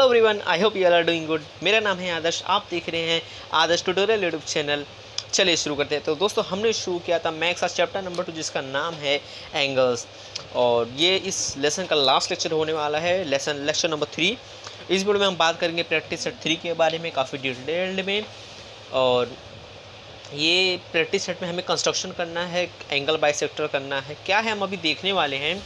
Everyone, I hope you are doing good. मेरा नाम है आदर्श, आप देख रहे हैं आदर्श ट्यूटोरियल यूट्यूब चैनल। चलिए शुरू करते हैं। तो दोस्तों, हमने शुरू किया था मैथ्स का चैप्टर नंबर 2 जिसका नाम है एंगल्स, और ये इस लेसन का लास्ट लेक्चर होने वाला है, लेक्चर नंबर 3। इस वीडियो में हम बात करेंगे प्रैक्टिस सेट 3 के बारे में काफ़ी डिटेल्ड में। और ये प्रैक्टिस सेट में हमें कंस्ट्रक्शन करना है, एंगल बाइसेक्टर करना है, क्या है हम अभी देखने वाले हैं।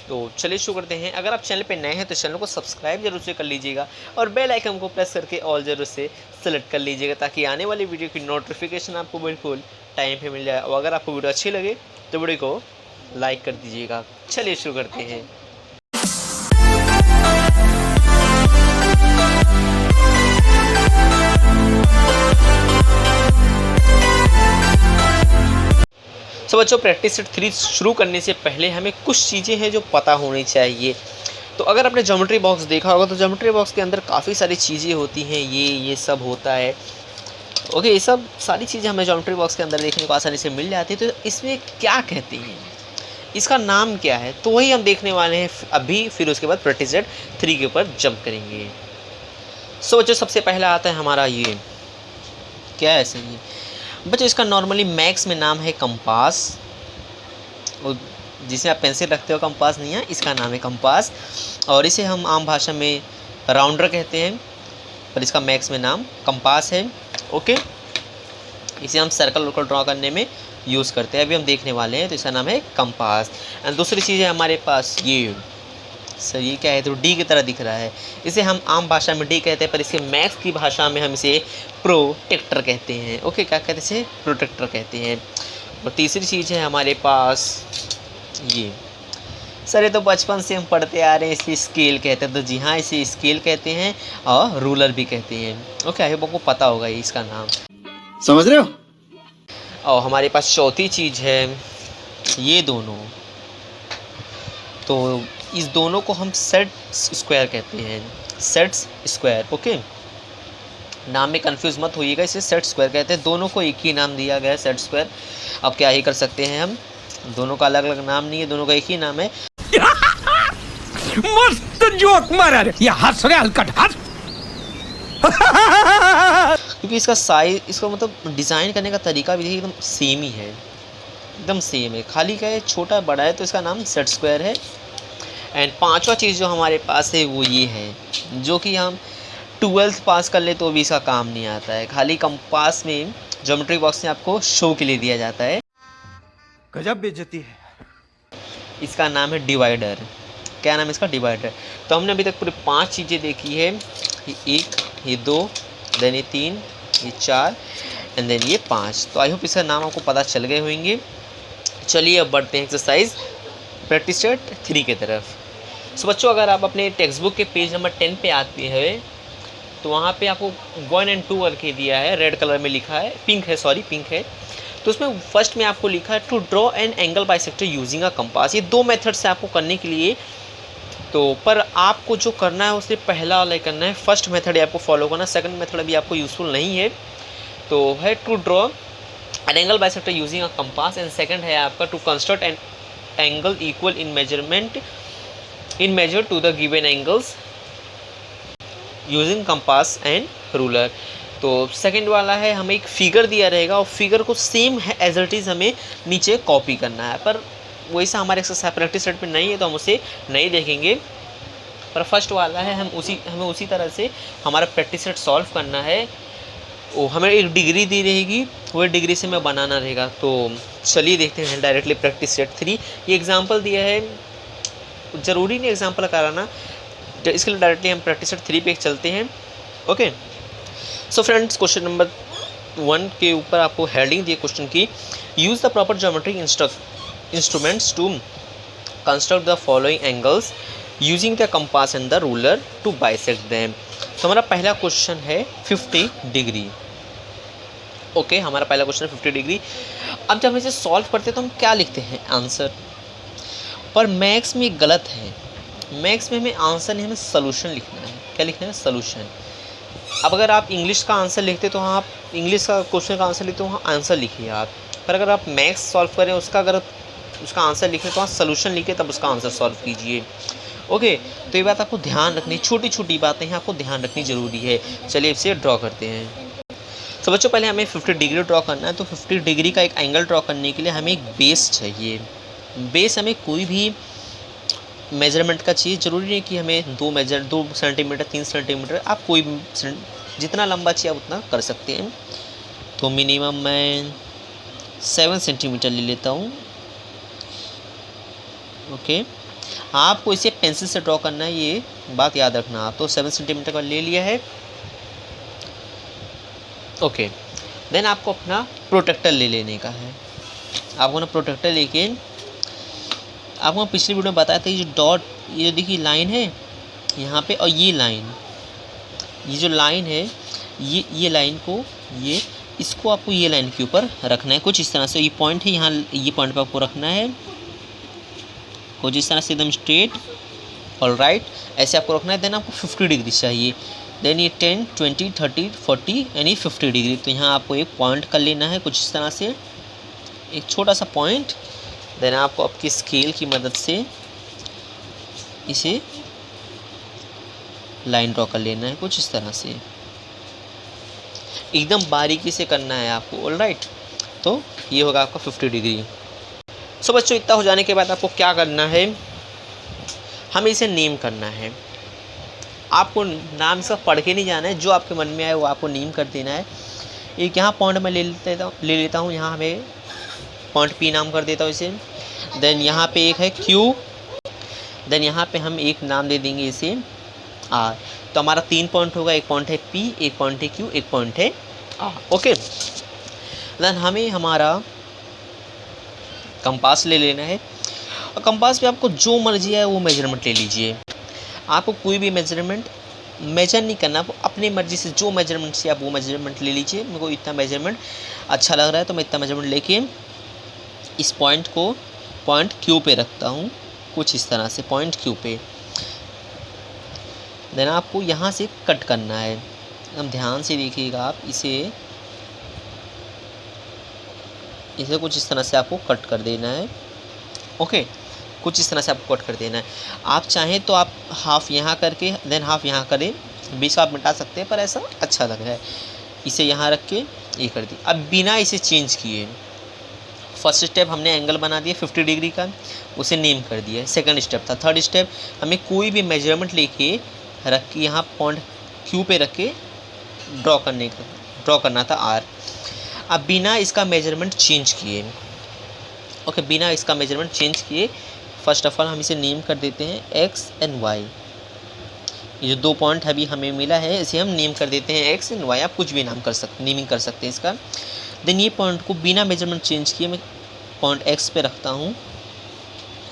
तो चलिए शुरू करते हैं। अगर आप चैनल पे नए हैं तो चैनल को सब्सक्राइब जरूर से कर लीजिएगा और बेल आइकन को प्रेस करके ऑल जरूर से सेलेक्ट कर लीजिएगा, ताकि आने वाली वीडियो की नोटिफिकेशन आपको बिल्कुल टाइम पे मिल जाए। और अगर आपको वीडियो अच्छी लगे तो वीडियो को लाइक कर दीजिएगा। चलिए शुरू करते हैं। तो बच्चों, प्रैक्टिस सेट 3 शुरू करने से पहले हमें कुछ चीज़ें हैं जो पता होनी चाहिए। तो अगर आपने ज्योमेट्री बॉक्स देखा होगा तो ज्योमेट्री बॉक्स के अंदर काफ़ी सारी चीज़ें होती हैं, ये सब होता है। ओके, ये सब सारी चीज़ें हमें ज्योमेट्री बॉक्स के अंदर देखने को आसानी से मिल जाती है। तो इसमें क्या कहते हैं, इसका नाम क्या है, तो वही हम देखने वाले हैं अभी। फिर उसके बाद प्रैक्टिस सेट 3 के ऊपर जंप करेंगे। सो बच्चों, सबसे पहला आता है हमारा ये, क्या है सही बच्चों, इसका नॉर्मली मैथ्स में नाम है कंपास। और जिसे आप पेंसिल रखते हो कंपास नहीं है, इसका नाम है कंपास। और इसे हम आम भाषा में राउंडर कहते हैं, पर इसका मैथ्स में नाम कंपास है। ओके, इसे हम सर्कल वर्कल ड्रॉ करने में यूज़ करते हैं, अभी हम देखने वाले हैं। तो इसका नाम है कंपास। एंड दूसरी चीज़ है हमारे पास ये, सर ये क्या है, तो डी की तरह दिख रहा है, इसे हम आम भाषा में डी कहते हैं, पर इसके मैथ्स की भाषा में हम इसे प्रोटेक्टर कहते हैं। ओके, क्या कहते हैं इसे, प्रोटेक्टर कहते हैं। और तीसरी चीज़ है हमारे पास ये, सर ये तो बचपन से हम पढ़ते आ रहे हैं, इसे स्केल कहते हैं। तो जी हाँ, इसे स्केल कहते हैं और रूलर भी कहते हैं। ओके, आई होप आपको पता होगा ये इसका नाम, समझ रहे हो। और हमारे पास चौथी चीज़ है ये दोनों, तो इस दोनों को हम सेट स्क्वायर कहते हैं, सेट्स स्क्वायर। ओके, नाम में कंफ्यूज मत होइएगा, इसे सेट स्क्वायर कहते हैं। दोनों को एक ही नाम दिया गया है, सेट स्क्वायर। अब क्या ही कर सकते हैं हम, दोनों का अलग अलग नाम नहीं है, दोनों का एक ही नाम है। मस्त जोक मारा रे, ये हंस रहे हलकट हंस। क्योंकि इसका साइज, इसका मतलब डिज़ाइन करने का तरीका भी एकदम सेम ही है, एकदम सेम है, खाली क्या है छोटा बड़ा है, तो इसका नाम सेट स्क्वायर है। एंड पांचवा चीज़ जो हमारे पास है वो ये है, जो कि हम 12th पास कर ले तो भी इसका काम नहीं आता है, खाली कंपास में ज्योमेट्री बॉक्स में आपको शो के लिए दिया जाता है। गजब बेइज्जती है। इसका नाम है डिवाइडर। क्या नाम है इसका, डिवाइडर। तो हमने अभी तक पूरे 5 चीज़ें देखी है, ये 1, ये 2, देन ये 3, ये 4 एंड देन ये 5। तो आई होप इसका नाम आपको पता चल गए होंगे। चलिए अब बढ़ते हैं एक्सरसाइज प्रैक्टिस सेट 3 की तरफ। सो बच्चों, अगर आप अपने टेक्स्ट बुक के पेज नंबर 10 पे आते हैं तो वहाँ पे आपको 1 और 2 करके दिया है, रेड कलर में लिखा है, पिंक है, सॉरी पिंक है। तो उसमें फर्स्ट में आपको लिखा है to draw an angle bisector using a compass. ये 2 मेथड से आपको करने के लिए, तो पर आपको जो करना है उससे पहला वाला करना है, फर्स्ट मेथड आपको फॉलो करना, सेकंड मेथड अभी आपको यूजफुल नहीं है। तो है to draw an angle bisector using a compass, and second है आपका to construct an angle equal in measure to the given angles using compass and ruler. तो सेकंड वाला है, हमें एक फिगर दिया रहेगा और फिगर को सेम है एज इट इज़ हमें नीचे कॉपी करना है, पर वैसा हमारे एक्सरसाइज प्रैक्टिस सेट में नहीं है तो हम उसे नहीं देखेंगे। पर फर्स्ट वाला है, हमें उसी तरह से हमारा प्रैक्टिस सेट सॉल्व करना है। वो हमें एक डिग्री दी रहेगी, वो डिग्री से हमें बनाना रहेगा। तो चलिए देखते हैं डायरेक्टली प्रैक्टिस सेट 3। ये एग्जांपल दिया है, ज़रूरी नहीं एग्जांपल कराना, इसके लिए डायरेक्टली हम प्रैक्टिस सेट 3 पे चलते हैं। Okay, so friends, question number 1 के ऊपर आपको हेडिंग दी क्वेश्चन की, use the proper geometric instruments to construct the following angles using the compass and the ruler to bisect them. तो हमारा पहला क्वेश्चन है 50 डिग्री। ओके, हमारा पहला क्वेश्चन है 50 डिग्री। अब जब हम इसे सॉल्व करते हैं तो हम क्या लिखते हैं, आंसर। पर मैथ्स में गलत है, मैथ्स में हमें आंसर नहीं, हमें सोल्यूशन लिखना है। क्या लिखना है, सोल्यूशन। अब अगर आप इंग्लिश का आंसर लिखते तो आप इंग्लिश का क्वेश्चन का आंसर लिखते तो वहाँ आंसर लिखिए आप, पर अगर आप मैथ्स सॉल्व करें अगर उसका आंसर लिखें तो वहाँ सोल्यूशन लिखे, तब उसका आंसर सॉल्व कीजिए। ओके, तो ये बात आपको ध्यान रखनी, छोटी छोटी बातें हैं आपको ध्यान रखनी ज़रूरी है। चलिए इसे ड्रॉ करते हैं। तो बच्चों पहले हमें 50 डिग्री ड्रॉ करना है। तो 50 डिग्री का एक एंगल ड्रॉ करने के लिए हमें एक बेस चाहिए। बेस हमें कोई भी मेजरमेंट का चाहिए, ज़रूरी नहीं कि हमें 2 सेंटीमीटर 3 सेंटीमीटर, आप कोई भी जितना लंबा चाहिए आप उतना कर सकते हैं। तो मिनिमम मैं 7 सेंटीमीटर ले लेता हूँ। ओके, आपको इसे पेंसिल से ड्रॉ करना है, ये बात याद रखना। आप तो 7 सेंटीमीटर का ले लिया है। ओके, देन आपको अपना प्रोटेक्टर ले लेने का है। आपको ना प्रोटेक्टर लेके, आपको पिछली वीडियो में बताया था, ये जो डॉट, ये जो देखिए लाइन है यहाँ पे, और ये लाइन, ये जो लाइन है, ये लाइन को, इसको आपको ये लाइन के ऊपर रखना है कुछ इस तरह से। ये पॉइंट है यहाँ, ये पॉइंट पे आपको रखना है कुछ इस तरह से, एकदम स्ट्रेट। और राइट ऐसे आपको रखना है। देन आपको 50 डिग्री चाहिए। देन ये 10, 20, 30, 40 यानी 50 डिग्री। तो यहाँ आपको एक पॉइंट कर लेना है कुछ इस तरह से, एक छोटा सा पॉइंट। देन आपको आपकी स्केल की मदद से इसे लाइन ड्रॉ कर लेना है कुछ इस तरह से, एकदम बारीकी से करना है आपको। ऑलराइट, तो ये होगा आपका 50 डिग्री। सो बच्चों इतना हो जाने के बाद आपको क्या करना है, हमें इसे नेम करना है। आपको नाम से पढ़ के नहीं जाना है, जो आपके मन में आए वो आपको नेम कर देना है। एक यहाँ पॉइंट में ले लेता हूँ, यहाँ हमें पॉइंट पी नाम कर देता हूँ इसे। देन यहाँ पे एक है क्यू, देन यहाँ पे हम एक नाम दे देंगे इसे आर। तो हमारा 3 पॉइंट होगा, एक पॉइंट है पी, एक पॉइंट है क्यू, एक पॉइंट है आर। ओके, देन हमें हमारा कंपास ले लेना है। और कंपास पे आपको जो मर्जी है वो मेजरमेंट ले लीजिए। आपको कोई भी मेजरमेंट मेजर नहीं करना, आपको अपनी मर्ज़ी से जो मेजरमेंट से आप वो मेजरमेंट ले लीजिए। मेरे को इतना मेजरमेंट अच्छा लग रहा है तो मैं इतना मेजरमेंट लेके इस पॉइंट को पॉइंट क्यू पे रखता हूँ कुछ इस तरह से, पॉइंट क्यू पे। देन आपको यहाँ से कट करना है, एकदम ध्यान से देखिएगा आप इसे कुछ इस तरह से आपको कट कर देना है। ओके, कुछ इस तरह से आपको कट कर देना है। आप चाहें तो आप हाफ यहाँ करके देन हाफ यहाँ करें, बीच का आप मिटा सकते हैं, पर ऐसा अच्छा लग रहा है। इसे यहाँ रख के ये कर दी। अब बिना इसे चेंज किए, फर्स्ट स्टेप हमने एंगल बना दिया 50 डिग्री का, उसे नेम कर दिया। सेकंड स्टेप था, थर्ड स्टेप हमें कोई भी मेजरमेंट लेके रख के यहाँ पॉइंट क्यू पे रख के ड्रॉ करना था आर। अब बिना इसका मेजरमेंट चेंज किए, ओके, बिना इसका मेजरमेंट चेंज किए फर्स्ट ऑफ ऑल हम इसे नेम कर देते हैं एक्स एंड वाई। ये जो 2 पॉइंट अभी हमें मिला है इसे हम नेम कर देते हैं एक्स एंड वाई। आप कुछ भी नेमिंग कर सकते हैं इसका। देन ये पॉइंट को बिना मेजरमेंट चेंज किए मैं पॉइंट एक्स पे रखता हूँ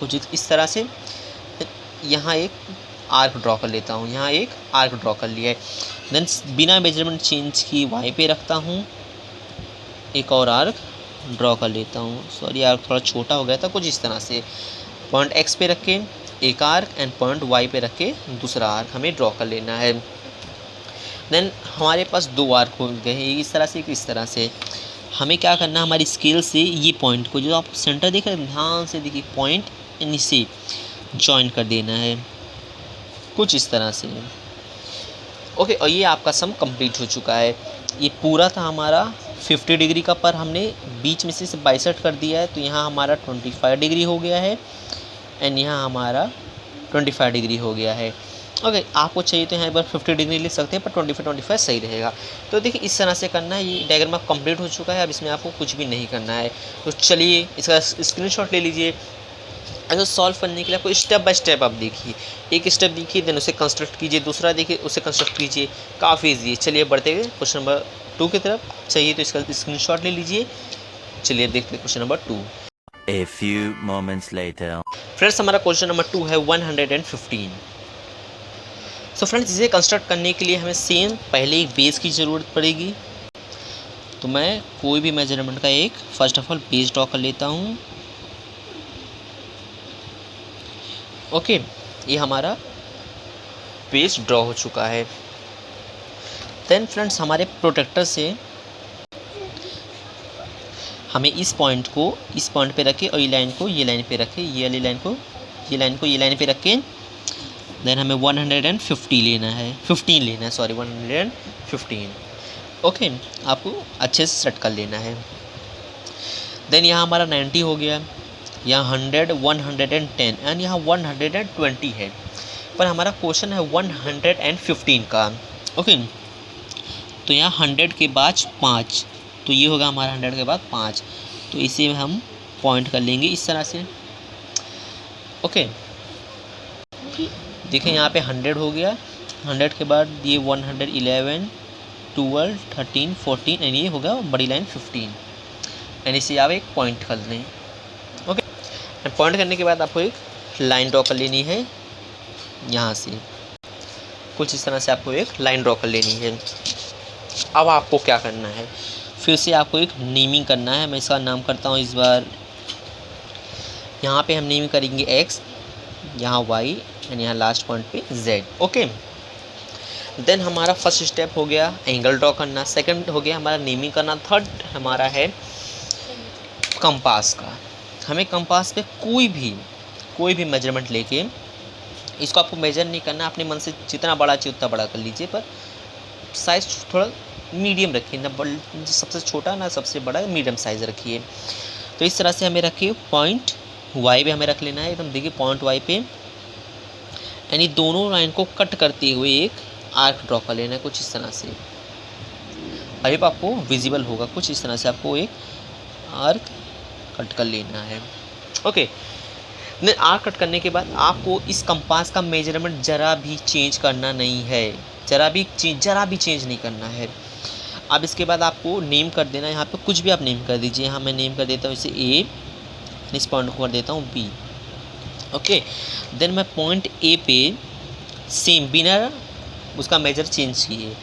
कुछ इस तरह से। यहाँ एक आर्क ड्रॉ कर लेता हूँ, यहाँ एक आर्क ड्रॉ कर लिया है। देन बिना मेजरमेंट चेंज किए वाई पे रखता हूँ, एक और आर्क ड्रॉ कर लेता हूँ। सॉरी, आर्क थोड़ा छोटा हो गया था कुछ इस तरह से। पॉइंट एक्स पे रख के एक आर्क एंड पॉइंट वाई पे रख के दूसरा आर्क हमें ड्रॉ कर लेना है। देन हमारे पास 2 आर्क हो गए हैं, एक इस तरह से एक इस तरह से। हमें क्या करना है, हमारी स्केल से ये पॉइंट को, जो आप सेंटर देख रहे हैं, ध्यान से देखिए, पॉइंट एंड इसे जॉइन कर देना है कुछ इस तरह से। ओके, और ये आपका सम कंप्लीट हो चुका है। ये पूरा था हमारा 50 डिग्री का, पर हमने बीच में से 62 कर दिया है, तो यहाँ हमारा 25 डिग्री हो गया है एंड यहाँ हमारा 25 डिग्री हो गया है। ओके, आपको चाहिए तो यहाँ पर 50 डिग्री ले सकते हैं, पर 25 सही रहेगा। तो देखिए इस तरह से करना है। ये डायग्राम आप कंप्लीट हो चुका है, अब इसमें आपको कुछ भी नहीं करना है। तो चलिए इसका स्क्रीनशॉट ले लीजिए। ऐसा सॉल्व करने के लिए आपको स्टेप बाय स्टेप आप देखिए, एक स्टेप देखिए देन उसे कंस्ट्रक्ट कीजिए, दूसरा देखिए उसे कंस्ट्रक्ट कीजिए, काफ़ी ईजी है। चलिए बढ़ते हुए क्वेश्चन नंबर 2 की तरफ। चाहिए तो इसका स्क्रीनशॉट ले लीजिए। चलिए देखते हैं question number 2। A few moments later. Friends हमारा क्वेश्चन नंबर 2 है 115। सो फ्रेंड्स इसे कंस्ट्रक्ट करने के लिए हमें सेम पहले एक बेस की ज़रूरत पड़ेगी। तो मैं कोई भी मेजरमेंट का एक first of all base draw कर लेता हूँ। ओके, ये हमारा बेस ड्रॉ हो चुका है। देन फ्रेंड्स हमारे प्रोटेक्टर से हमें इस पॉइंट को इस पॉइंट पे रखे और ये लाइन को ये लाइन पे रखे, ये वाली लाइन को ये लाइन पे रख के देन हमें 150 लेना है, 15 लेना है, सॉरी 115। ओके, आपको अच्छे से सेट कर लेना है। देन यहाँ हमारा 90 हो गया, यहाँ 100, 110 एंड यहाँ 120 है, पर हमारा क्वेश्चन है 115 का। ओके, तो यहाँ 100 के बाद 5, तो ये होगा हमारा 100 के बाद 5, तो इसे हम पॉइंट कर लेंगे इस तरह से। ओके, देखिए यहाँ पे 100 हो गया, 100 के बाद ये 111, 12, 13, 14 एंड ये होगा बड़ी लाइन 15 एंड इसे आप एक पॉइंट कर लें। ओके, एंड पॉइंट करने के बाद आपको एक लाइन ड्रॉ कर लेनी है, यहाँ से कुछ इस तरह से आपको एक लाइन ड्रॉ कर लेनी है। अब आपको क्या करना है, फिर से आपको एक नेमिंग करना है। मैं इसका नाम करता हूँ इस बार, यहाँ पे हम नेमिंग करेंगे x, यहाँ y एंड यहाँ लास्ट पॉइंट पे z। ओके, देन हमारा फर्स्ट स्टेप हो गया एंगल ड्रॉ करना, सेकंड हो गया हमारा नेमिंग करना, थर्ड हमारा है कंपास का। हमें कंपास पे कोई भी मेजरमेंट लेके, इसको आपको मेजर नहीं करना, अपने मन से जितना बड़ा चाहिए उतना बड़ा कर लीजिए, पर साइज़ थोड़ा मीडियम रखिए, ना सबसे छोटा ना सबसे बड़ा, मीडियम साइज़ रखिए। तो इस तरह से हमें रखिए पॉइंट वाई पे हमें रख लेना है एकदम, देखिए पॉइंट वाई पे, यानी दोनों लाइन को कट करते हुए एक आर्क ड्रॉ कर लेना है कुछ इस तरह से। अभी आपको विजिबल होगा, कुछ इस तरह से आपको एक आर्क कट कर लेना है। ओके, देन आर्क कट करने के बाद आपको इस कंपास का मेजरमेंट ज़रा भी चेंज करना नहीं है, ज़रा भी चेंज नहीं करना है। अब इसके बाद आपको नेम कर देना है, यहाँ पे कुछ भी आप नेम कर दीजिए। यहाँ मैं नेम कर देता हूँ इसे ए, इस पॉइंट को कर देता हूँ बी। ओके, देन मैं पॉइंट ए पे सेम बिना उसका मेजर चेंज किए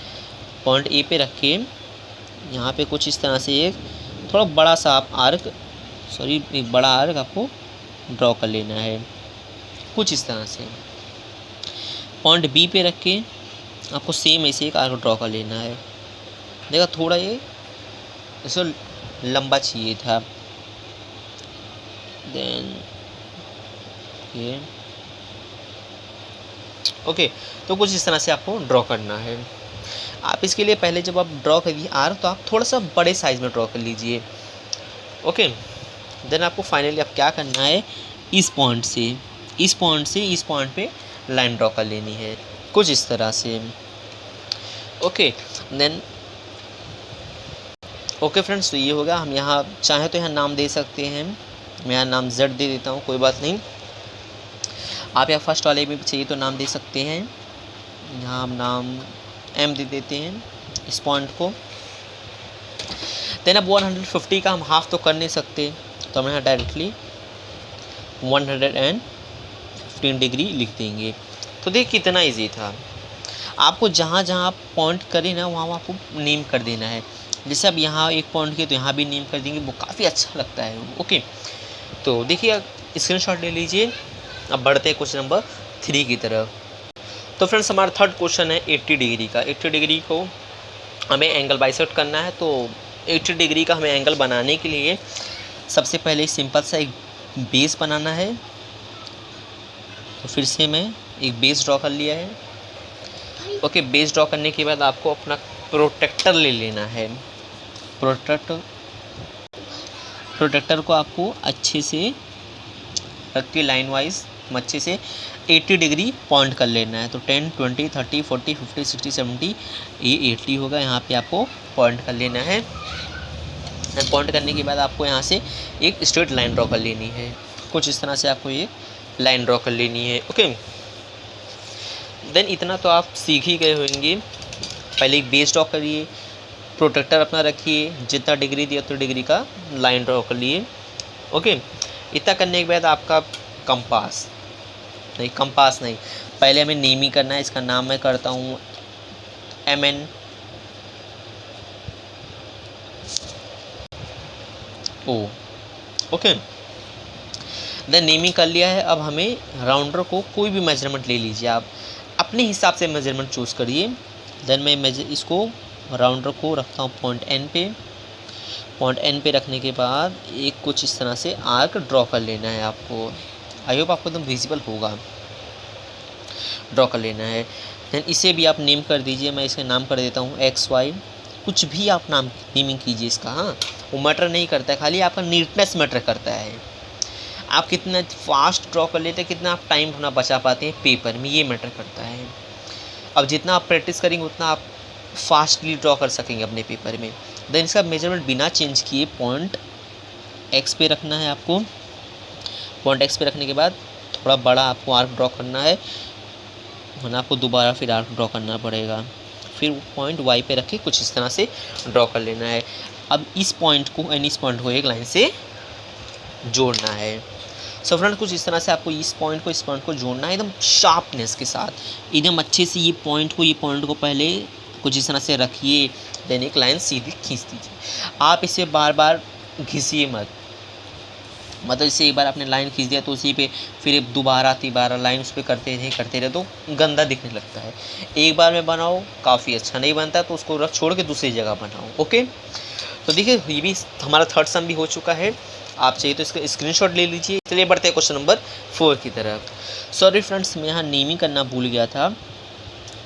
पॉइंट ए पे रख के यहाँ पे कुछ इस तरह से एक थोड़ा बड़ा सा आप आर्क, सॉरी एक बड़ा आर्क आपको ड्रॉ कर लेना है कुछ इस तरह से। पॉइंट बी पे रख के आपको सेम ऐसे एक आर्क ड्रॉ कर लेना है। देखा थोड़ा ये इसको लंबा चाहिए था। देन ये ओके, तो कुछ इस तरह से आपको ड्रॉ करना है। आप इसके लिए पहले जब आप ड्रॉ करिए आर्क, तो आप थोड़ा सा बड़े साइज़ में ड्रॉ कर लीजिए। ओके, देन आपको फाइनली अब क्या करना है, इस पॉइंट से इस पॉइंट पे लाइन ड्रॉ कर लेनी है कुछ इस तरह से। ओके, देन ओके फ्रेंड्स, तो ये होगा। हम यहाँ चाहे तो यहाँ नाम दे सकते हैं, मैं यहाँ नाम Z दे देता हूँ, कोई बात नहीं। आप यहाँ फर्स्ट वाले में भी चाहिए तो नाम दे सकते हैं, यहाँ हम नाम M दे देते हैं इस पॉइंट को। देन अब 150 का हम हाफ तो कर नहीं सकते, तो हम यहाँ डायरेक्टली 115 डिग्री लिख देंगे। तो देखिए कितना इजी था। आपको जहाँ जहाँ आप पॉइंट करें ना, वहाँ आपको नेम कर देना है। जैसे अब यहाँ एक पॉइंट किए तो यहाँ भी नेम कर देंगे, वो काफ़ी अच्छा लगता है। ओके, तो देखिए स्क्रीनशॉट ले लीजिए। अब बढ़ते हैं क्वेश्चन नंबर 3 की तरफ। तो फ्रेंड्स हमारा थर्ड क्वेश्चन है 80 डिग्री का। 80 डिग्री को हमें एंगल बाइसेक्ट करना है। तो 80 डिग्री का हमें एंगल बनाने के लिए सबसे पहले सिंपल सा एक बेस बनाना है। तो फिर से मैं एक बेस ड्रॉ कर लिया है। ओके, बेस ड्रॉ करने के बाद आपको अपना प्रोटेक्टर ले लेना है। प्रोटेक्टर को आपको अच्छे से रख के लाइन वाइज अच्छे से 80 डिग्री पॉइंट कर लेना है। तो 10, 20, 30, 40, 50, 60, 70, ये 80 होगा। यहाँ पे आपको पॉइंट कर लेना है। पॉइंट करने के बाद आपको यहाँ से एक स्ट्रेट लाइन ड्रॉ कर लेनी है। कुछ इस तरह से आपको एक लाइन ड्रॉ कर लेनी है। ओके, देन इतना तो आप सीख ही गए होंगे। पहले एक बेस ड्रॉ करिए, प्रोटेक्टर अपना रखिए, जितना डिग्री दिया उतना डिग्री का लाइन ड्रॉ कर लिए। ओके, इतना करने के बाद आपका कंपास नहीं, पहले हमें नेमिंग करना है। इसका नाम मैं करता हूँ MN। ओके, देन नेमिंग कर लिया है। अब हमें राउंडर को कोई भी मेजरमेंट ले लीजिए, आप अपने हिसाब से मेजरमेंट चूज़ करिए। देन मैं इसको राउंडर को रखता हूँ पॉइंट N पे। पॉइंट N पे रखने के बाद एक कुछ इस तरह से आर्क ड्रॉ कर लेना है आपको। आई होप आपको एकदम विजिबल होगा। ड्रॉ कर लेना है। देन इसे भी आप नेम कर दीजिए, मैं इसका नाम कर देता हूँ XY, कुछ भी आप नाम नेमिंग कीजिए इसका। हाँ, वो मैटर नहीं करता है, खाली आपका नीटनेस मैटर करता है। आप कितना फास्ट ड्रॉ कर लेते हैं, कितना आप टाइम अपना बचा पाते हैं पेपर में, ये मैटर करता है। अब जितना आप प्रैक्टिस करेंगे उतना आप फास्टली ड्रॉ कर सकेंगे अपने पेपर में। देन इसका मेजरमेंट बिना चेंज किए पॉइंट X पे रखना है आपको। पॉइंट X पे रखने के बाद थोड़ा बड़ा आपको आर्क ड्रॉ करना है, वरना आपको दोबारा फिर आर्क ड्रॉ करना पड़ेगा। फिर पॉइंट Y पे रख के कुछ इस तरह से ड्रॉ कर लेना है। अब इस पॉइंट को एंड इस पॉइंट को एक लाइन से जोड़ना है। सो फ्रेंड, कुछ इस तरह से आपको इस पॉइंट को जोड़ना है एकदम शार्पनेस के साथ, एकदम अच्छे से। ये पॉइंट को पहले कुछ इस तरह से रखिए, देन एक लाइन सीधी खींच दीजिए। आप इसे बार बार घिसिए मत, मतलब जैसे एक बार आपने लाइन खींच दिया तो उसी पे फिर दोबारा तीबारा लाइन उस पर करते रहे तो गंदा दिखने लगता है। एक बार में बनाओ, काफ़ी अच्छा नहीं बनता तो उसको रख छोड़ के दूसरी जगह बनाओ। ओके, तो देखिए ये भी हमारा थर्ड सम भी हो चुका है। आप चाहिए तो इसका स्क्रीनशॉट ले लीजिए। चलिए बढ़ते हैं क्वेश्चन नंबर 4 की तरफ। सॉरी फ्रेंड्स, मैं यहाँ नेमिंग करना भूल गया था।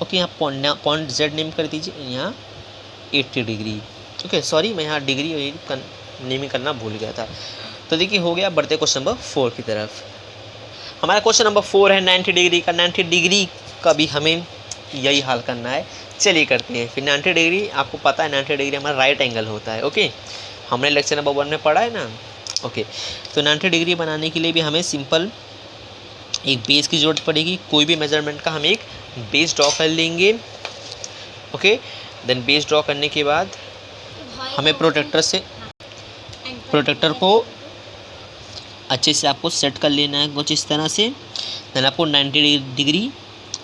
ओके, यहाँ पॉइंट Z नेम कर दीजिए, यहाँ 80 डिग्री। ओके सॉरी, मैं यहाँ डिग्री नेमिंग करना भूल गया था। तो देखिए हो गया। बढ़ते क्वेश्चन नंबर 4 की तरफ। हमारा क्वेश्चन नंबर 4 है 90 डिग्री का। 90 डिग्री का भी हमें यही हाल करना है। चलिए करते हैं फिर। 90 डिग्री आपको पता है 90 डिग्री हमारा राइट एंगल होता है। ओके, हमने लेक्चर नंबर 1 में पढ़ा है ना। ओके, तो 90 डिग्री बनाने के लिए भी हमें सिंपल एक बेस की ज़रूरत पड़ेगी। कोई भी मेजरमेंट का हम एक बेस ड्रॉ कर लेंगे। ओके, देन बेस ड्रॉ करने के बाद हमें प्रोटेक्टर को अच्छे से आपको सेट कर लेना है कुछ इस तरह से। देन आपको 90 डिग्री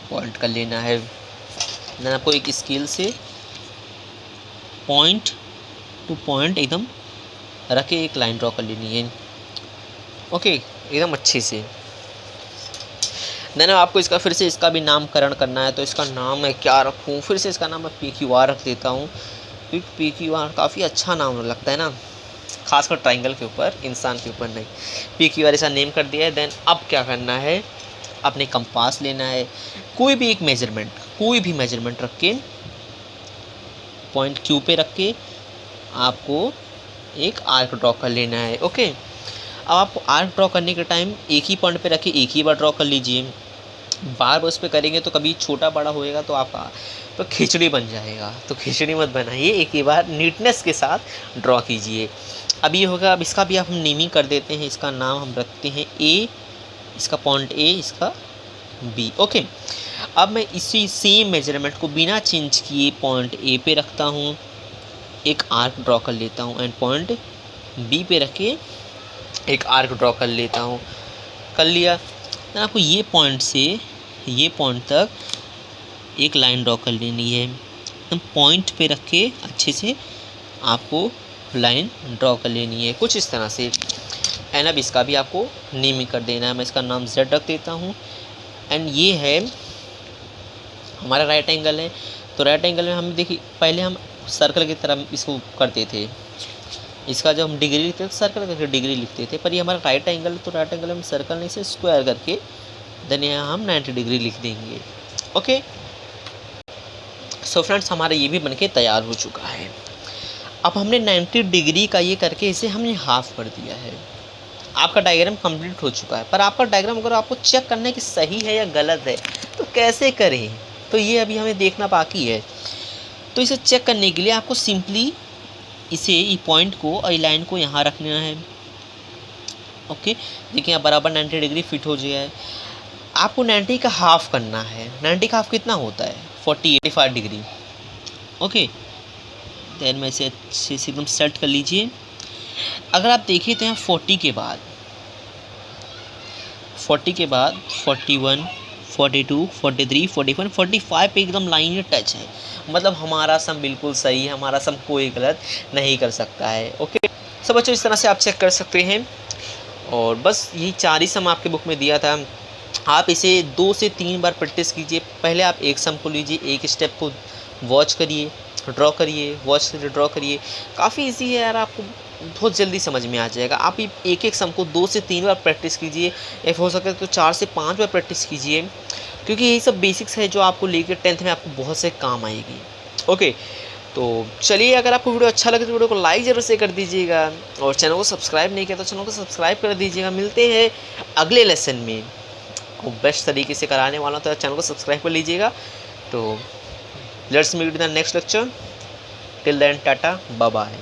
पॉइंट कर लेना है। देन आपको एक स्केल से पॉइंट टू पॉइंट एकदम रख के एक लाइन ड्रॉ कर लेनी है। ओके, एकदम अच्छे से। देन आपको इसका फिर से इसका भी नामकरण करना है। तो इसका नाम मैं क्या रखूँ? फिर से इसका नाम मैं PQR रख देता हूँ, क्योंकि PQR काफ़ी अच्छा नाम लगता है ना, खासकर ट्राइंगल के ऊपर, इंसान के ऊपर नहीं। PQR ऐसा नेम कर दिया है। देन अब क्या करना है, अपने कंपास लेना है। कोई भी मेजरमेंट रख के पॉइंट Q पे रख के आपको एक आर्क ड्रॉ कर लेना है। ओके, अब आपको आर्क ड्रॉ करने के टाइम एक ही पॉइंट पे रख के एक ही बार ड्रॉ कर लीजिए। बार बार उस पर करेंगे तो कभी छोटा बड़ा होएगा तो आपका तो खिचड़ी बन जाएगा। तो खिचड़ी मत बनाइए, एक ही बार नीटनेस के साथ ड्रॉ कीजिए। अब ये होगा। अब इसका भी आप हम नेमिंग कर देते हैं। इसका नाम हम रखते हैं A, इसका पॉइंट A, इसका B। ओके, अब मैं इसी सेम मेजरमेंट को बिना चेंज किए पॉइंट A पे रखता हूँ, एक आर्क ड्रॉ कर लेता हूँ एंड पॉइंट B पे रख के एक आर्क ड्रॉ कर लेता हूँ। कर लिया। तो आपको ये पॉइंट से ये पॉइंट तक एक लाइन ड्रॉ कर लेनी है। तो पॉइंट पे रख के अच्छे से आपको लाइन ड्रॉ कर लेनी है कुछ इस तरह से। एंड अब इसका भी आपको नेमिंग कर देना है। मैं इसका नाम Z रख देता हूँ। एंड ये है हमारा राइट एंगल है। तो राइट एंगल में हम देखिए पहले हम सर्कल की तरह इसको करते थे। इसका जब हम डिग्री लिखते थे सर्कल करके डिग्री लिखते थे, पर ये हमारा राइट एंगल, तो राइट एंगल हम सर्कल नहीं से स्क्वायर करके देन यहाँ हम 90 डिग्री लिख देंगे। ओके, सो फ्रेंड्स हमारा ये भी बनके तैयार हो चुका है। अब हमने 90 डिग्री का ये करके इसे हमने हाफ कर दिया है। आपका डायग्राम कंप्लीट हो चुका है। पर आपका डायग्राम अगर आपको चेक करना है कि सही है या गलत है तो कैसे करें, तो ये अभी हमें देखना बाकी है। तो इसे चेक करने के लिए आपको सिंपली इसे ये पॉइंट को और लाइन को यहाँ रखना है। ओके, देखिए यहाँ बराबर 90 डिग्री फिट हो गया है। आपको 90 का हाफ करना है। 90 का हाफ कितना होता है? 45 डिग्री। ओके, देन में इसे अच्छे से एकदम सेट कर लीजिए। अगर आप देखिए तो यहाँ 40 के बाद 41, 42, 43, 45, 45 पे एकदम लाइन टच है। मतलब हमारा सम बिल्कुल सही है, हमारा सम कोई गलत नहीं कर सकता है। ओके, सब बच्चों इस तरह से आप चेक कर सकते हैं। और बस यही 4 ही सम आपके बुक में दिया था। आप इसे 2 से 3 बार प्रैक्टिस कीजिए। पहले आप एक सम को लीजिए, एक स्टेप को वॉच करिए, ड्रॉ करिए, वॉच करिए, ड्रॉ करिए। काफ़ी ईजी है यार, आपको बहुत जल्दी समझ में आ जाएगा। आप एक एक सम को 2 से 3 बार प्रैक्टिस कीजिए, या हो सके तो 4 से 5 बार प्रैक्टिस कीजिए। क्योंकि यही सब बेसिक्स है जो आपको लेकर 10th में आपको बहुत से काम आएगी। ओके, तो चलिए, अगर आपको वीडियो अच्छा लगे तो वीडियो को लाइक ज़रूर से कर दीजिएगा, और चैनल को सब्सक्राइब नहीं किया तो चैनल को सब्सक्राइब कर दीजिएगा। मिलते हैं अगले लेसन में, वो बेस्ट तरीके से कराने वाला, तो चैनल को सब्सक्राइब कर लीजिएगा। तो let's meet in the next lecture, till then tata bye bye.